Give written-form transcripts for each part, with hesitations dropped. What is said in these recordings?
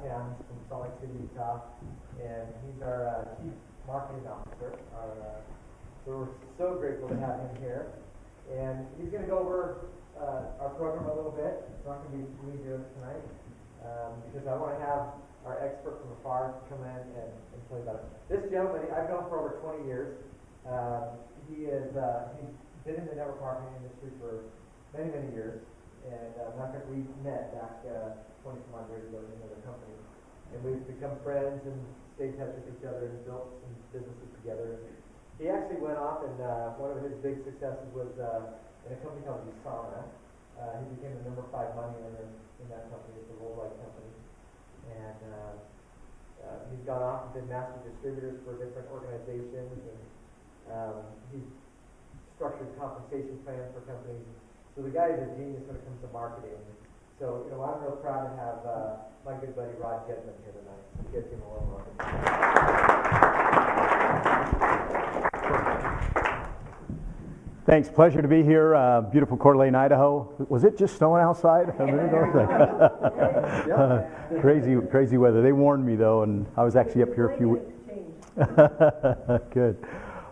downtown from Salt Lake City, Utah, and he's our Chief Marketing Officer. So we're so grateful to have him here. And he's going to go over our program a little bit. It's not going to be me doing it tonight, because I want to have our expert from afar come in and tell you about it. This gentleman, I've known for over 20 years. He's been in the network marketing industry for many, many years. And matter of fact, we met back 20-some odd years ago in another company. And we've become friends and stayed in touch with each other and built some businesses together. He actually went off, and one of his big successes was in a company called USANA. He became the number 5 money earner in that company. It's a worldwide company. And he's gone off and been master distributors for different organizations. And he's structured compensation plans for companies. So the guy is a genius when it comes to marketing. So, I'm real proud to have my good buddy Rod Gedman here tonight. You guys give him a warm welcome. Thanks. Pleasure to be here. Beautiful Coeur d'Alene, Idaho. Was it just snowing outside a minute ago? Crazy weather. They warned me though, and I was actually up here a few weeks. Good.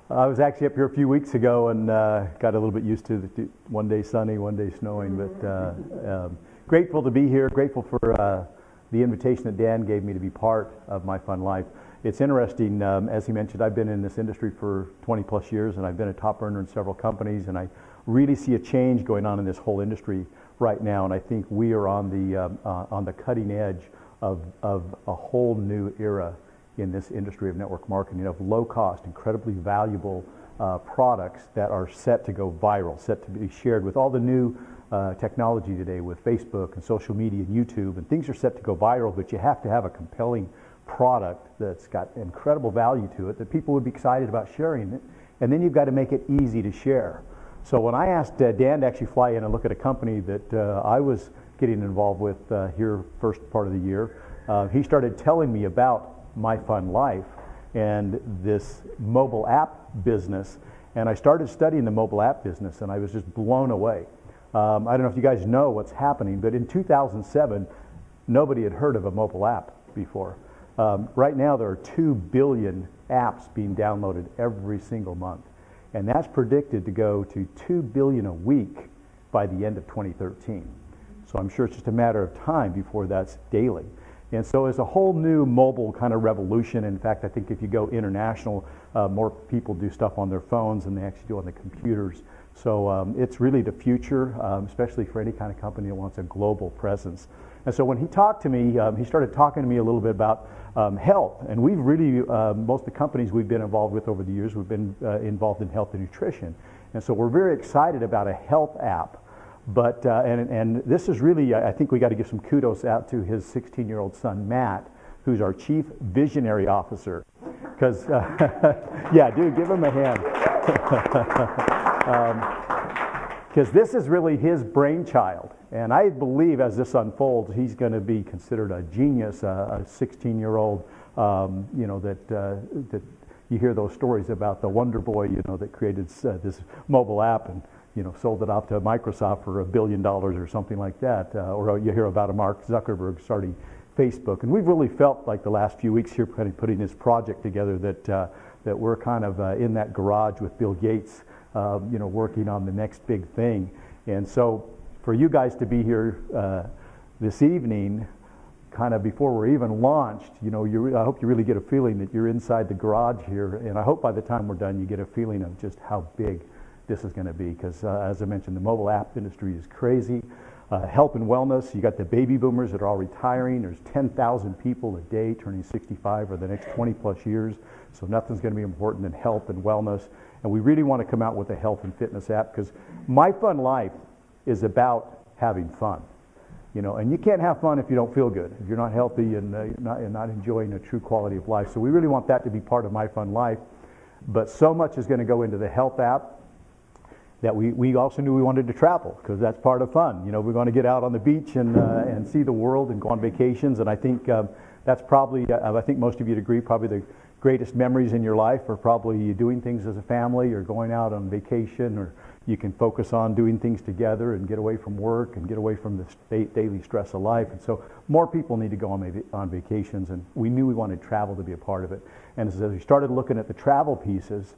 I was actually up here a few weeks ago and got a little bit used to the one day sunny, one day snowing. But grateful to be here. Grateful for the invitation that Dan gave me to be part of MyFunLIFE. It's interesting, as he mentioned, I've been in this industry for 20 plus years, and I've been a top earner in several companies, and I really see a change going on in this whole industry right now, and I think we are on the cutting edge of a whole new era in this industry of network marketing, of low cost, incredibly valuable products that are set to go viral, set to be shared with all the new technology today with Facebook and social media and YouTube, and things are set to go viral, but you have to have a compelling product that's got incredible value to it that people would be excited about sharing it, and then you've got to make it easy to share. So when I asked Dan to actually fly in and look at a company that I was getting involved with here first part of the year, he started telling me about MyFunLIFE and this mobile app business, and I started studying the mobile app business, and I was just blown away. I don't know if you guys know what's happening, but in 2007 nobody had heard of a mobile app before. Right now there are 2 billion apps being downloaded every single month, and that's predicted to go to 2 billion a week by the end of 2013. So I'm sure it's just a matter of time before that's daily. And so it's a whole new mobile kind of revolution. In fact, I think if you go international, more people do stuff on their phones than they actually do on the computers. So it's really the future, especially for any kind of company that wants a global presence. And so when he talked to me, he started talking to me a little bit about health. And we've really, most of the companies we've been involved with over the years, we've been involved in health and nutrition. And so we're very excited about a health app. But, and this is really, I think we got to give some kudos out to his 16-year-old son, Matt, who's our Chief Visionary Officer. Because, yeah, dude, give him a hand. Because this is really his brainchild. And I believe as this unfolds, he's going to be considered a genius, a 16-year-old, that you hear those stories about the Wonder Boy, that created this mobile app and, sold it off to Microsoft for $1 billion or something like that. Or you hear about a Mark Zuckerberg starting Facebook. And we've really felt like the last few weeks here kind of putting this project together that we're kind of in that garage with Bill Gates, working on the next big thing. And so for you guys to be here this evening, kind of before we're even launched, I hope you really get a feeling that you're inside the garage here. And I hope by the time we're done, you get a feeling of just how big this is going to be. Because as I mentioned, the mobile app industry is crazy. Health and wellness, you got the baby boomers that are all retiring. There's 10,000 people a day turning 65 for the next 20 plus years. So nothing's going to be important than health and wellness. And we really want to come out with a health and fitness app because MyFunLIFE is about having fun. And you can't have fun if you don't feel good, if you're not healthy and not enjoying a true quality of life. So we really want that to be part of MyFunLIFE. But so much is going to go into the health app that we also knew we wanted to travel because that's part of fun. We're going to get out on the beach and see the world and go on vacations. And I think that's probably, I think most of you'd agree, probably the greatest memories in your life are probably you doing things as a family or going out on vacation, or you can focus on doing things together and get away from work and get away from the daily stress of life. And so more people need to go on vacations, and we knew we wanted travel to be a part of it. And as we started looking at the travel pieces,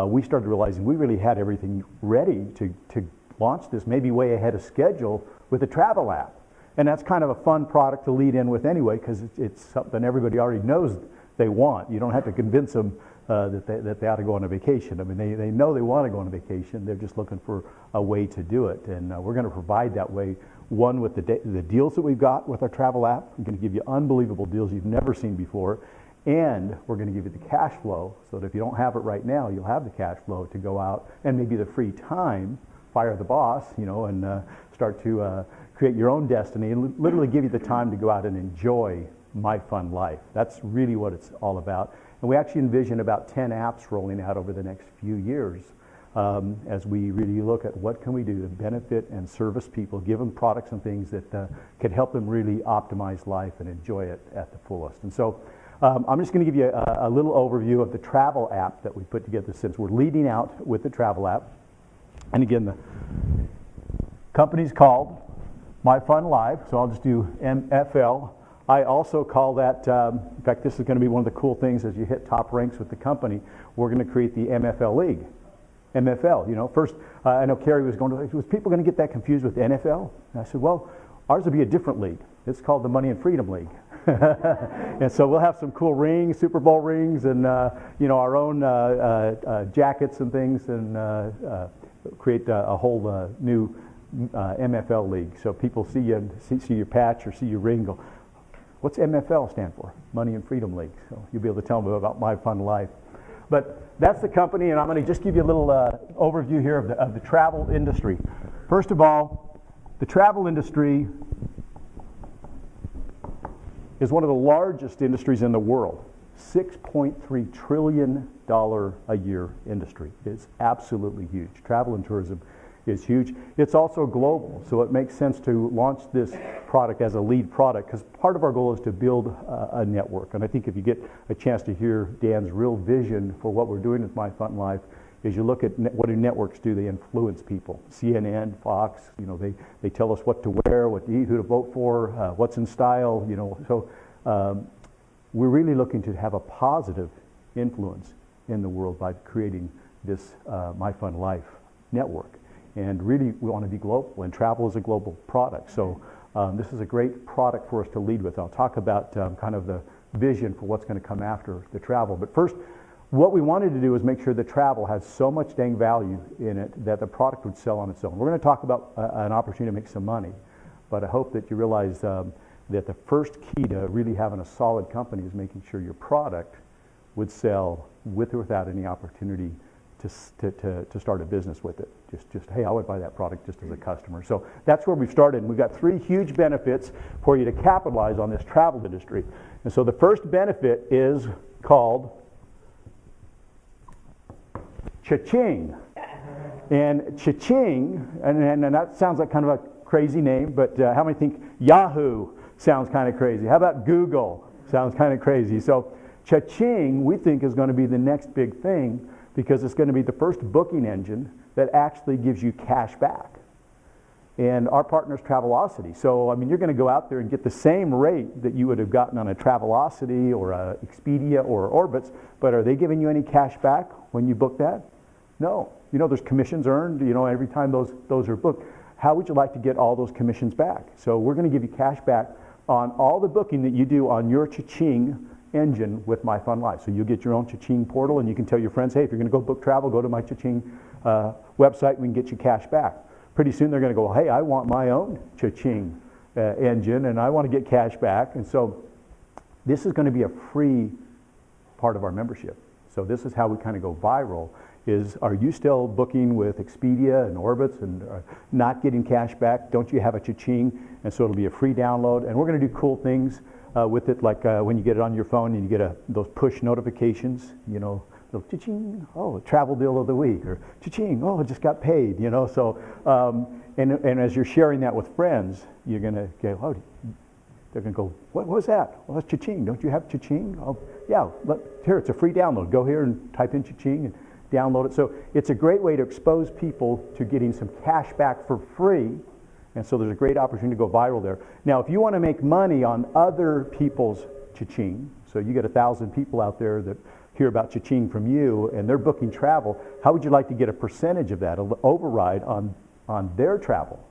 we started realizing we really had everything ready to launch this, maybe way ahead of schedule, with a travel app. And that's kind of a fun product to lead in with anyway, because it's something everybody already knows they want. You don't have to convince them that they ought to go on a vacation. I mean, they know they want to go on a vacation. They're just looking for a way to do it. And we're going to provide that way, one, with the deals that we've got with our travel app. I'm going to give you unbelievable deals you've never seen before. And we're going to give you the cash flow, so that if you don't have it right now, you'll have the cash flow to go out and maybe the free time, fire the boss, and start to create your own destiny and literally give you the time to go out and enjoy MyFunLIFE. That's really what it's all about. And we actually envision about 10 apps rolling out over the next few years as we really look at what can we do to benefit and service people, give them products and things that could help them really optimize life and enjoy it at the fullest. And so I'm just going to give you a little overview of the travel app that we put together, since we're leading out with the travel app. And again, the company's called MyFunLIFE, so I'll just do MFL. I also call that, in fact, this is going to be one of the cool things as you hit top ranks with the company. We're going to create the MFL League. MFL, first, I know Carrie was people going to get that confused with NFL? And I said, well, ours will be a different league. It's called the Money and Freedom League. And so we'll have some cool rings, Super Bowl rings, and our own jackets and things, and create a whole new MFL league. So people see you, see your patch or see your ring, go, what's MFL stand for? Money and Freedom League. So you'll be able to tell them about MyFunLIFE. But that's the company, and I'm going to just give you a little overview here of the travel industry. First of all, the travel industry is one of the largest industries in the world. $6.3 trillion a year industry. It's absolutely huge. Travel and tourism is huge. It's also global, so it makes sense to launch this product as a lead product, because part of our goal is to build a network. And I think if you get a chance to hear Dan's real vision for what we're doing with MyFunLIFE, is you look at what do networks do? They influence people. CNN, Fox, they tell us what to wear, what to eat, who to vote for, what's in style, So we're really looking to have a positive influence in the world by creating this MyFunLIFE network. And really, we want to be global, and travel is a global product. So this is a great product for us to lead with. I'll talk about kind of the vision for what's going to come after the travel. But first, what we wanted to do is make sure the travel has so much dang value in it that the product would sell on its own. We're going to talk about an opportunity to make some money, but I hope that you realize that the first key to really having a solid company is making sure your product would sell with or without any opportunity to start a business with it. Just hey, I would buy that product just as a customer. So that's where we've started. And we've got 3 huge benefits for you to capitalize on this travel industry. And so the first benefit is called Cha-Ching. And Cha-Ching, and that sounds like kind of a crazy name, but how many think Yahoo sounds kind of crazy? How about Google? Sounds kind of crazy. So Cha-Ching, we think, is going to be the next big thing, because it's going to be the first booking engine that actually gives you cash back. And our partner is Travelocity. So, I mean, you're going to go out there and get the same rate that you would have gotten on a Travelocity or a Expedia or Orbitz, but are they giving you any cash back when you book that? No. There's commissions earned, every time those are booked. How would you like to get all those commissions back? So we're going to give you cash back on all the booking that you do on your Cha-Ching engine with MyFunLIFE. So you'll get your own Cha-Ching portal, and you can tell your friends, hey, if you're going to go book travel, go to my Cha-Ching website, we can get you cash back. Pretty soon they're going to go, hey, I want my own Cha-Ching engine, and I want to get cash back. And so this is going to be a free part of our membership. So this is how we kind of go viral, is are you still booking with Expedia and Orbitz and not getting cash back? Don't you have a Cha-Ching? And so it'll be a free download. And we're going to do cool things with it, like when you get it on your phone and you get those push notifications, little Cha-Ching, oh, travel deal of the week, or Cha-Ching, oh, I just got paid, So, and as you're sharing that with friends, you're going to go, oh, They're going to go, what was that? Well, that's Cha-Ching. Don't you have Cha-Ching? Oh, yeah, here, it's a free download. Go here and type in Cha-Ching and download it. So it's a great way to expose people to getting some cash back for free. And so there's a great opportunity to go viral there. Now, if you want to make money on other people's Cha-Ching, so you get 1,000 people out there that hear about Cha-Ching from you and they're booking travel, how would you like to get a percentage of that, an override on their travel?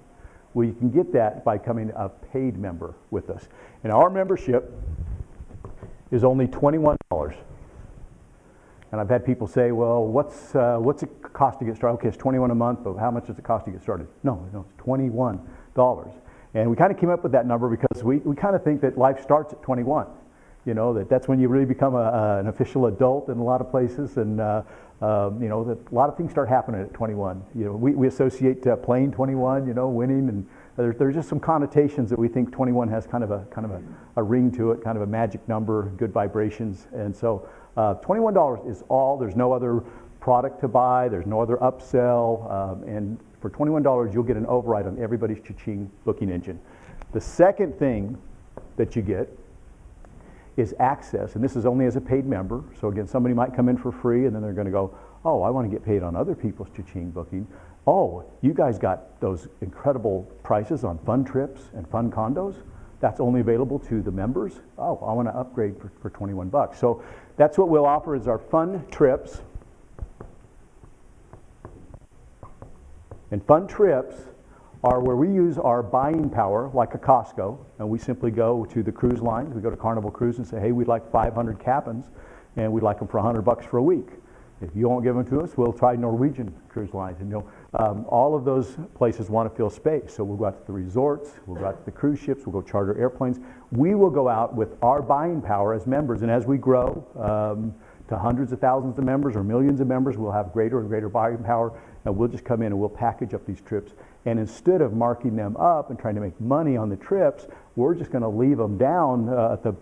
Well, you can get that by becoming a paid member with us. And our membership is only $21. And I've had people say, well, what's it cost to get started? Okay, it's $21 a month, but how much does it cost to get started? No, it's $21. And we kind of came up with that number because we kind of think that life starts at 21. You know, that's when you really become an official adult in a lot of places, and you know, that a lot of things start happening at 21. You know, we associate playing 21, you know, winning, and there's just some connotations that we think 21 has kind of a ring to it, kind of a magic number, good vibrations, and so $21 is all. There's no other product to buy. There's no other upsell, and for $21 you'll get an override on everybody's Cha-Ching booking engine. The second thing that you get is access, and this is only as a paid member. So again, somebody might come in for free and then they're going to go, oh, I want to get paid on other people's Cha-Ching booking. Oh, you guys got those incredible prices on fun trips and fun condos? That's only available to the members? Oh, I want to upgrade for 21 bucks. So that's what we'll offer is our fun trips. And fun trips are where we use our buying power like a Costco, and we simply go to the cruise lines. We go to Carnival Cruise and say, hey, we'd like 500 cabins, and we'd like them for 100 bucks for a week. If you won't give them to us, we'll try Norwegian Cruise Lines. And all of those places want to fill space. So we'll go out to the resorts, we'll go out to the cruise ships, we'll go charter airplanes. We will go out with our buying power as members, and as we grow to hundreds of thousands of members or millions of members, we'll have greater and greater buying power, and we'll just come in and we'll package up these trips. And instead of marking them up and trying to make money on the trips, we're just going to leave them down at the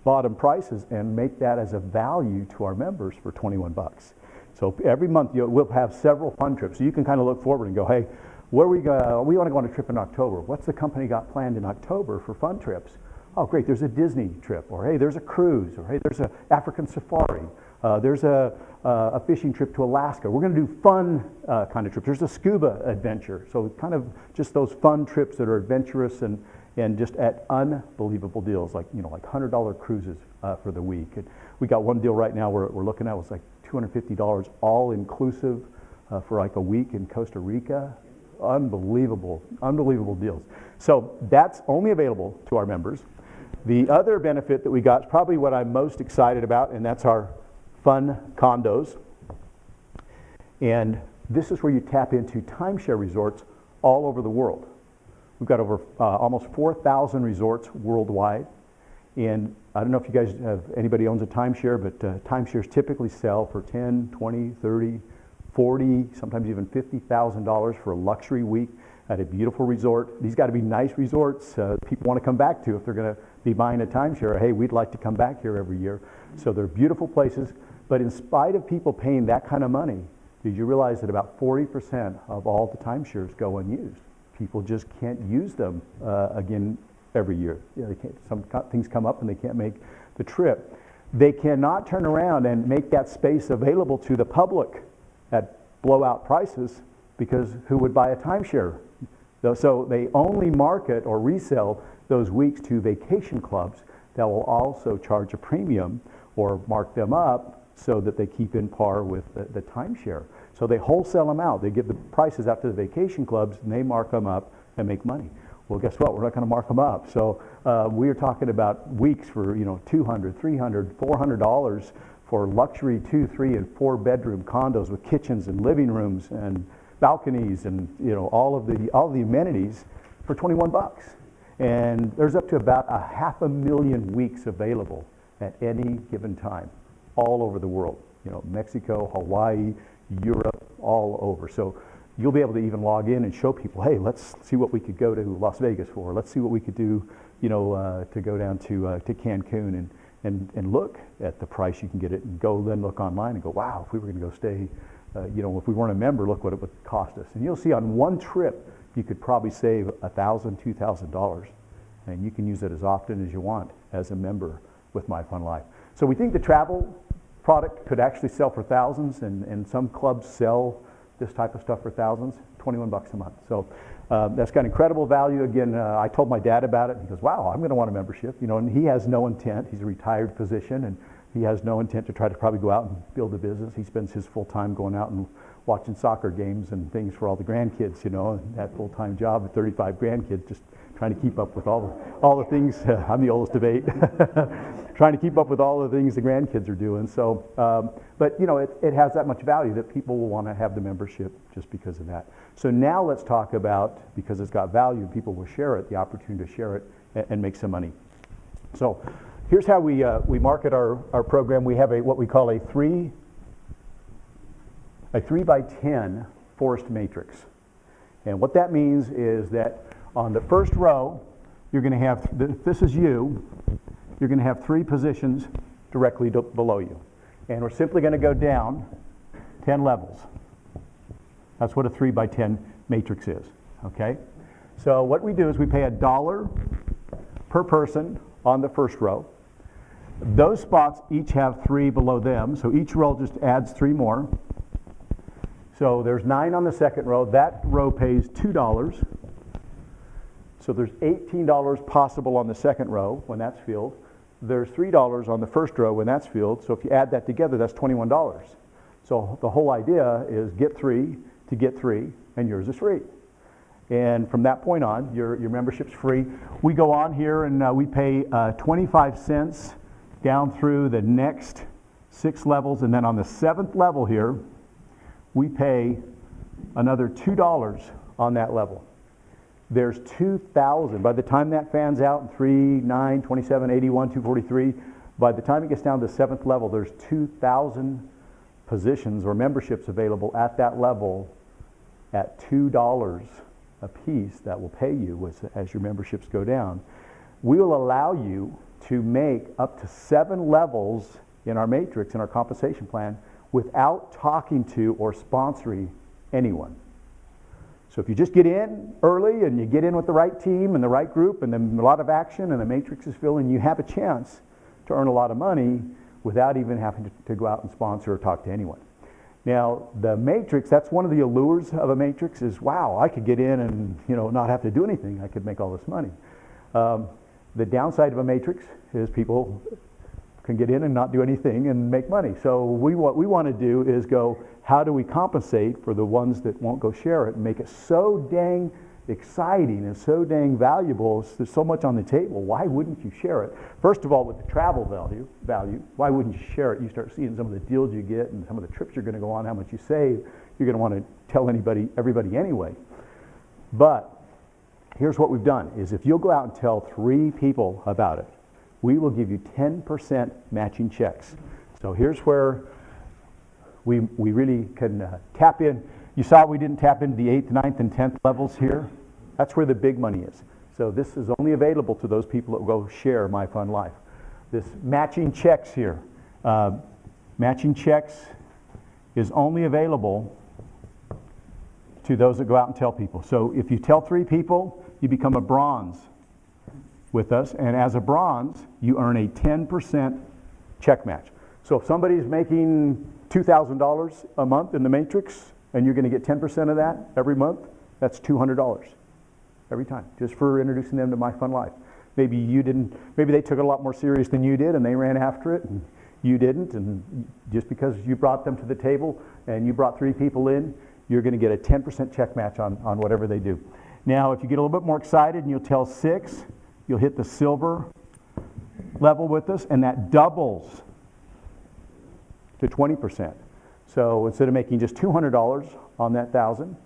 bottom prices and make that as a value to our members for 21 bucks. So every month we'll have several fun trips. So you can kind of look forward and go, hey, where we want to go on a trip in October. What's the company got planned in October for fun trips? Oh, great, there's a Disney trip, or hey, there's a cruise, or hey, there's an African safari. There's a fishing trip to Alaska. We're going to do fun kind of trips. There's a scuba adventure. So kind of just those fun trips that are adventurous and just at unbelievable deals, like like $100 cruises for the week. And we got one deal right now we're looking at was like $250 all inclusive for like a week in Costa Rica. Unbelievable deals. So that's only available to our members. The other benefit that we got is probably what I'm most excited about, and that's our fun condos. And this is where you tap into timeshare resorts all over the world. We've got over almost 4,000 resorts worldwide. And I don't know if you guys have, anybody owns a timeshare, but timeshares typically sell for $10, $20, $30, $40, sometimes even $50,000 for a luxury week at a beautiful resort. These got to be nice resorts people want to come back to if they're going to be buying a timeshare. Hey, we'd like to come back here every year. So they're beautiful places. But in spite of people paying that kind of money, did you realize that about 40% of all the timeshares go unused? People just can't use them again every year. They can't, some things come up and they can't make the trip. They cannot turn around and make that space available to the public at blowout prices because who would buy a timeshare? So they only market or resell those weeks to vacation clubs that will also charge a premium or mark them up so that they keep in par with the timeshare. So they wholesale them out. They give the prices out to the vacation clubs and they mark them up and make money. Well, guess what? We're not going to mark them up. So we are talking about weeks for $200, $300, $400 for luxury 2, 3, and 4 bedroom condos with kitchens and living rooms and balconies and all of the amenities for 21 bucks. And there's up to about 500,000 weeks available at any given time all over the world. Mexico, Hawaii, Europe, all over. So you'll be able to even log in and show people, hey, let's see what we could go to Las Vegas for. Let's see what we could do, to go down to Cancun and look at the price you can get it, and go then look online and go, wow, if we were going to go stay, if we weren't a member, look what it would cost us. And you'll see on one trip, you could probably save $1,000, $2,000 and you can use it as often as you want as a member with MyFunLIFE. So we think the travel product could actually sell for thousands, and some clubs sell this type of stuff for thousands, $21 a month. So that's got incredible value. Again, I told my dad about it. He goes, wow, I'm going to want a membership. You know, and he has no intent. He's a retired physician, and he has no intent to try to probably go out and build a business. He spends his full time going out and watching soccer games and things for all the grandkids, you know, and that full-time job with 35 grandkids, just trying to keep up with all the things. I'm the oldest of 8. Trying to keep up with all the things the grandkids are doing. So, but you know, it has that much value that people will want to have the membership just because of that. So now let's talk about, because it's got value, people will share it, the opportunity to share it and make some money. So here's how we market our program. We have what we call a 3 by 10 forced matrix. And what that means is that on the first row, you're going to have, if this is you, you're going to have 3 positions directly below you. And we're simply going to go down 10 levels. That's what a 3 by 10 matrix is, okay? So what we do is we pay $1 per person on the first row. Those spots each have 3 below them, so each row just adds 3 more. So there's 9 on the second row. That row pays $2. So there's $18 possible on the second row when that's filled. There's $3 on the first row when that's filled. So if you add that together, that's $21. So the whole idea is get 3 to get 3, and yours is free. And from that point on, your membership's free. We go on here and we pay 25 cents down through the next 6 levels, and then on the 7th level here, we pay another $2 on that level. There's 2,000. By the time that fans out in 3, 9, 27, 81, 243, by the time it gets down to the 7th level, there's 2,000 positions or memberships available at that level at $2 a piece that will pay you as your memberships go down. We will allow you to make up to 7 levels in our matrix, in our compensation plan, without talking to or sponsoring anyone. So if you just get in early and you get in with the right team and the right group and then a lot of action and the matrix is filling, you have a chance to earn a lot of money without even having to go out and sponsor or talk to anyone. Now, the matrix, that's one of the allures of a matrix is, wow, I could get in and not have to do anything. I could make all this money. The downside of a matrix is people can get in and not do anything and make money. So what we want to do is go, how do we compensate for the ones that won't go share it and make it so dang exciting and so dang valuable? There's so much on the table. Why wouldn't you share it? First of all, with the travel value, why wouldn't you share it? You start seeing some of the deals you get and some of the trips you're going to go on, how much you save. You're going to want to tell everybody anyway. But here's what we've done is if you'll go out and tell 3 people about it, we will give you 10% matching checks. So here's where we really can tap in. You saw we didn't tap into the 8th, 9th, and 10th levels here. That's where the big money is. So this is only available to those people that will go share MyFunLIFE. This matching checks here. Matching checks is only available to those that go out and tell people. So if you tell 3 people, you become a bronze with us, and as a bronze, you earn a 10% check match. So if somebody's making $2,000 a month in the matrix, and you're going to get 10% of that every month, that's $200 every time, just for introducing them to MyFunLIFE. Maybe they took it a lot more serious than you did, and they ran after it, and you didn't, and just because you brought them to the table, and you brought 3 people in, you're going to get a 10% check match on whatever they do. Now, if you get a little bit more excited and you'll tell 6, you'll hit the silver level with us, and that doubles to 20%. So instead of making just $200 on that 1,000,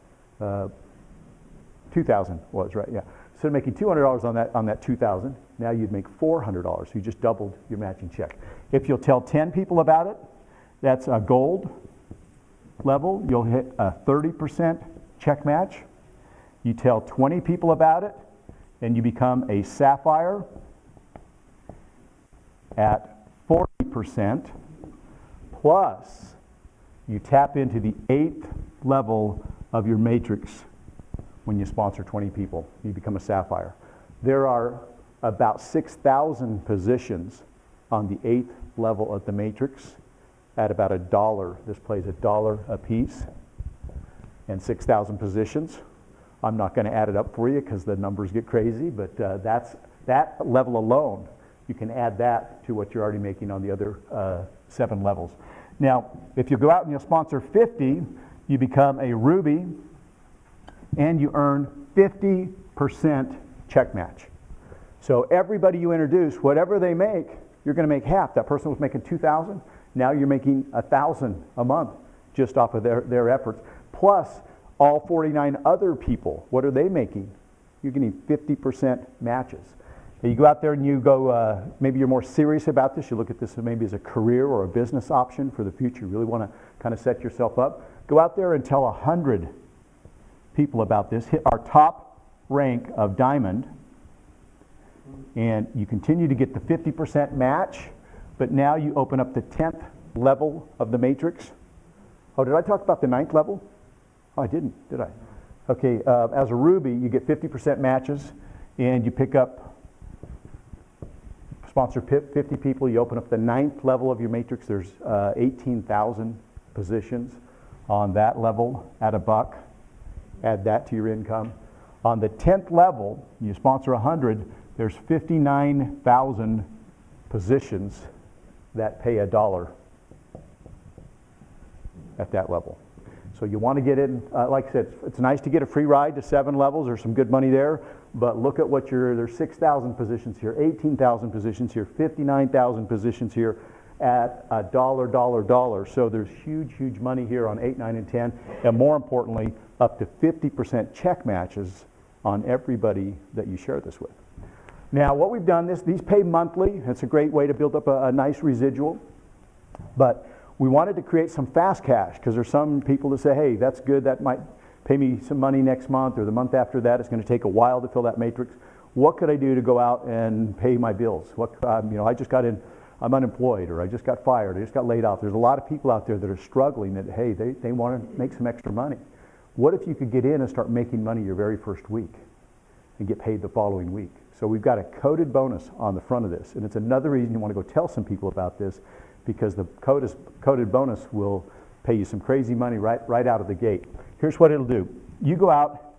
2,000 was right, yeah. Instead of making $200 on that 2,000, now you'd make $400. So you just doubled your matching check. If you'll tell 10 people about it, that's a gold level. You'll hit a 30% check match. You tell 20 people about it, and you become a sapphire at 40%, plus you tap into the 8th level of your matrix when you sponsor 20 people. You become a sapphire. There are about 6,000 positions on the 8th level of the matrix at about $1. This plays $1 a piece and 6,000 positions. I'm not going to add it up for you because the numbers get crazy, but that's that level alone. You can add that to what you're already making on the other 7 levels. Now, if you go out and you'll sponsor 50, you become a Ruby and you earn 50% check match. So everybody you introduce, whatever they make, you're going to make half. That person was making $2,000. Now you're making $1,000 a month just off of their efforts. Plus, all 49 other people, what are they making? You're getting 50% matches. And you go out there and you go, maybe you're more serious about this. You look at this maybe as a career or a business option for the future. You really want to kind of set yourself up. Go out there and tell 100 people about this. Hit our top rank of Diamond. And you continue to get the 50% match, but now you open up the 10th level of the matrix. Oh, did I talk about the 9th level? Oh, I didn't, did I? Okay, as a Ruby, you get 50% matches, and you pick up, sponsor 50 people, you open up the 9th level of your matrix. There's 18,000 positions on that level at $1. Add that to your income. On the 10th level, you sponsor 100, there's 59,000 positions that pay $1 at that level. So you want to get in, like I said, it's nice to get a free ride to 7 levels. There's some good money there, but look at what there's 6,000 positions here, 18,000 positions here, 59,000 positions here at $1. So there's huge, huge money here on 8, 9, and 10, and more importantly, up to 50% check matches on everybody that you share this with. Now, what we've done, these pay monthly. It's a great way to build up a nice residual. But we wanted to create some fast cash because there's some people that say, hey, that's good. That might pay me some money next month or the month after that. It's going to take a while to fill that matrix. What could I do to go out and pay my bills? I just got in, I'm unemployed, or I just got fired, I just got laid off. There's a lot of people out there that are struggling that, hey, they want to make some extra money. What if you could get in and start making money your very first week and get paid the following week? So we've got a coded bonus on the front of this, and it's another reason you want to go tell some people about this, because the coded bonus will pay you some crazy money right out of the gate. Here's what it'll do. You go out,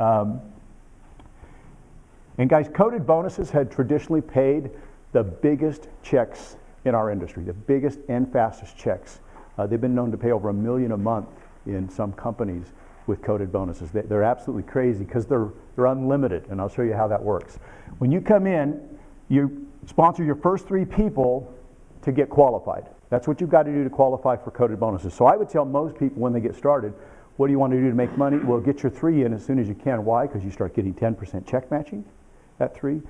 and guys, coded bonuses had traditionally paid the biggest checks in our industry, the biggest and fastest checks. They've been known to pay over $1 million a month in some companies with coded bonuses. They're absolutely crazy because they're unlimited, and I'll show you how that works. When you come in, you sponsor your first 3 people to get qualified. That's what you've got to do to qualify for coded bonuses. So I would tell most people when they get started, what do you want to do to make money? Well, get your 3 in as soon as you can. Why? Because you start getting 10% check matching at 3,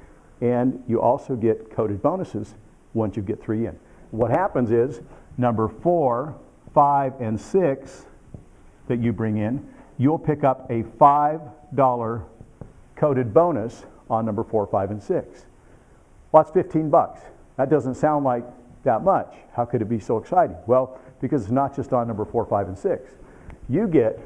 and you also get coded bonuses once you get 3 in. What happens is number 4, 5, and 6 that you bring in, you'll pick up a $5 coded bonus on number 4, 5, and 6. Well, that's $15. That doesn't sound like that much. How could it be so exciting? Well, because it's not just on number 4, 5, and 6. You get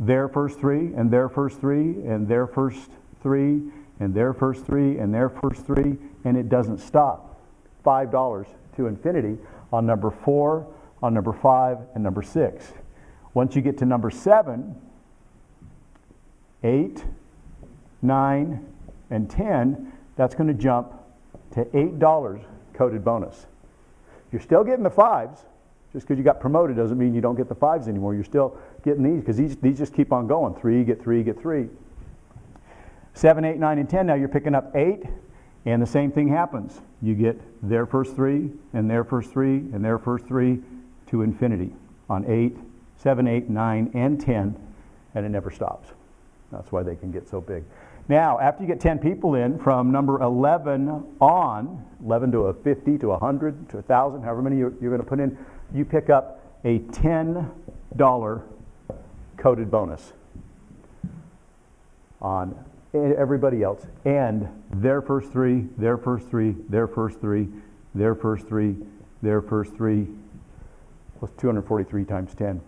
their first 3, and their first 3, and their first 3, and their first 3, and their first 3, and it doesn't stop. $5 to infinity on number 4, on number 5, and number 6. Once you get to number 7, 8, 9, and 10, that's going to jump to $8 coded bonus. You're still getting the 5s. Just because you got promoted doesn't mean you don't get the 5s anymore. You're still getting these because these just keep on going. 3, get 3, get 3. 7, 8, 9, and 10, now you're picking up 8, and the same thing happens. You get their first 3, and their first 3, and their first 3 to infinity on 8, 7, 8, 9, and 10, and it never stops. That's why they can get so big. Now, after you get 10 people in, from number 11 on, 11 to a 50 to 100 to 1,000, however many you're going to put in, you pick up a $10 coded bonus on everybody else, and their first 3, their first 3, their first 3, their first 3, their first 3. What's 243 times 10?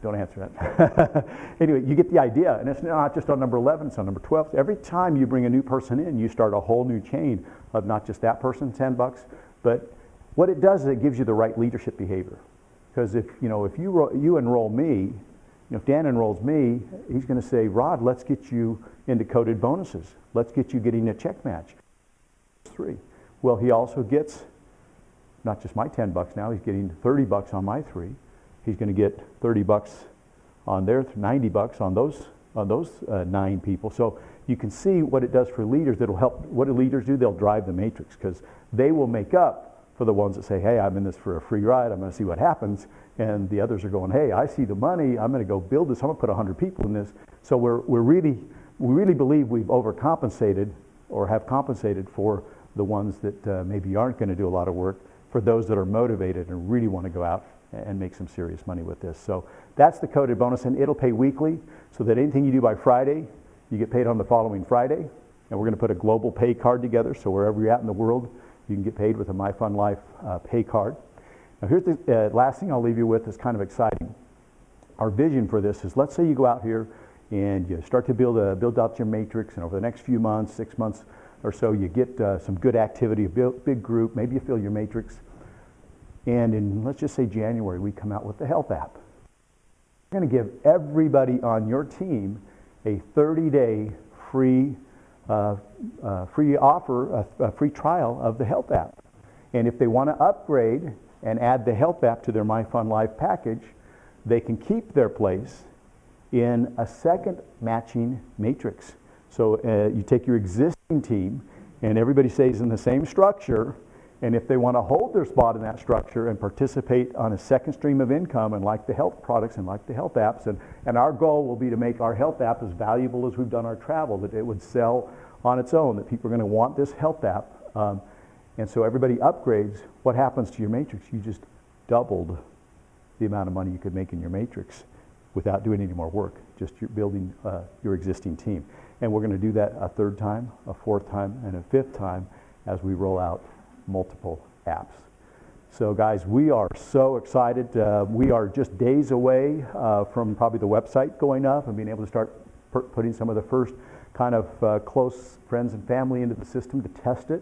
Don't answer that. Anyway, you get the idea, and it's not just on number 11, it's on number 12. Every time you bring a new person in, you start a whole new chain of not just that person, $10, but what it does is it gives you the right leadership behavior. Because if you enroll me, if Dan enrolls me, he's going to say, Rod, let's get you into coded bonuses. Let's get you getting a check match. 3. Well, he also gets not just my $10 now, he's getting $30 on my 3. He's going to get $30 on their $90 on those 9 people. So you can see what it does for leaders. That'll help. What do leaders do? They'll drive the matrix, because they will make up for the ones that say, hey, I'm in this for a free ride, I'm going to see what happens. And the others are going, hey, I see the money, I'm going to go build this, I'm going to put 100 people in this. So we really believe we've overcompensated or have compensated for the ones that maybe aren't going to do a lot of work, for those that are motivated and really want to go out and make some serious money with this. So that's the coded bonus, and it'll pay weekly, so that anything you do by Friday, you get paid on the following Friday. And we're going to put a global pay card together, so wherever you're at in the world, you can get paid with a MyFunLIFE pay card. Now here's the last thing I'll leave you with is kind of exciting. Our vision for this is, let's say you go out here and you start to build out your matrix, and over the next few months, 6 months or so, you get some good activity, a big group, maybe you fill your matrix. And in, let's just say January, we come out with the health app. We're going to give everybody on your team a 30-day free offer, a free trial of the health app. And if they want to upgrade and add the health app to their MyFunLIFE package, they can keep their place in a second matching matrix. So you take your existing team, and everybody stays in the same structure. And if they want to hold their spot in that structure and participate on a second stream of income and like the health products and like the health apps, and our goal will be to make our health app as valuable as we've done our travel, that it would sell on its own, that people are going to want this health app. And so everybody upgrades. What happens to your matrix? You just doubled the amount of money you could make in your matrix without doing any more work, just building your existing team. And we're going to do that a 3rd time, a 4th time, and a 5th time as we roll out multiple apps. So guys, we are so excited. We are just days away from probably the website going up and being able to start putting some of the first kind of close friends and family into the system to test it.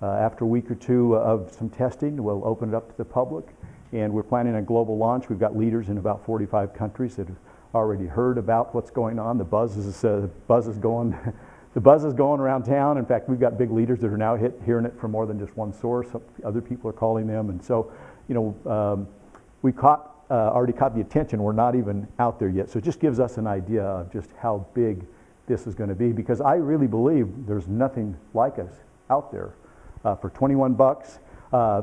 After a week or 2 of some testing, we'll open it up to the public, and we're planning a global launch. We've got leaders in about 45 countries that have already heard about what's going on. The buzz is going The buzz is going around town. In fact, we've got big leaders that are now hearing it from more than just one source. Other people are calling them. And so, we already caught the attention. We're not even out there yet. So it just gives us an idea of just how big this is going to be, because I really believe there's nothing like us out there. For $21,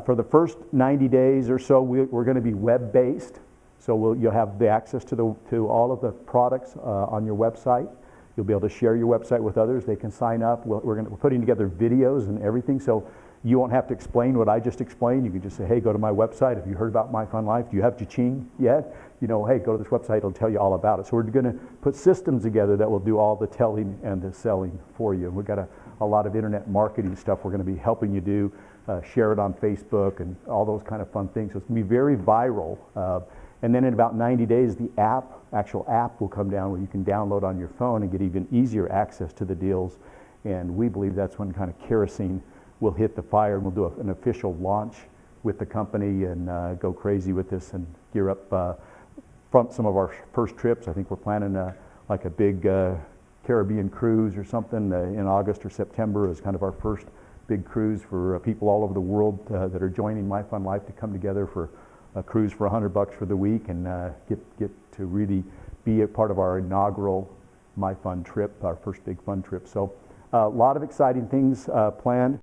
for the first 90 days or so, we're going to be web-based. So you'll have the access to all of the products on your website. You'll be able to share your website with others. They can sign up. We're putting together videos and everything, so you won't have to explain what I just explained. You can just say, hey, go to my website. Have you heard about MyFunLIFE? Do you have Cha-Ching yet? Hey, go to this website. It'll tell you all about it. So we're going to put systems together that will do all the telling and the selling for you. And we've got a lot of internet marketing stuff we're going to be helping you do. Share it on Facebook and all those kind of fun things. So it's going to be very viral. And then in about 90 days, the actual app will come down where you can download on your phone and get even easier access to the deals. And we believe that's when kind of kerosene will hit the fire, and we'll do an official launch with the company and go crazy with this and gear up from some of our first trips. I think we're planning like a big Caribbean cruise or something in August or September as kind of our first big cruise for people all over the world that are joining MyFunLIFE to come together for a cruise for $100 for the week and get to really be a part of our inaugural MyFun trip, our first big fun trip. So a lot of exciting things planned.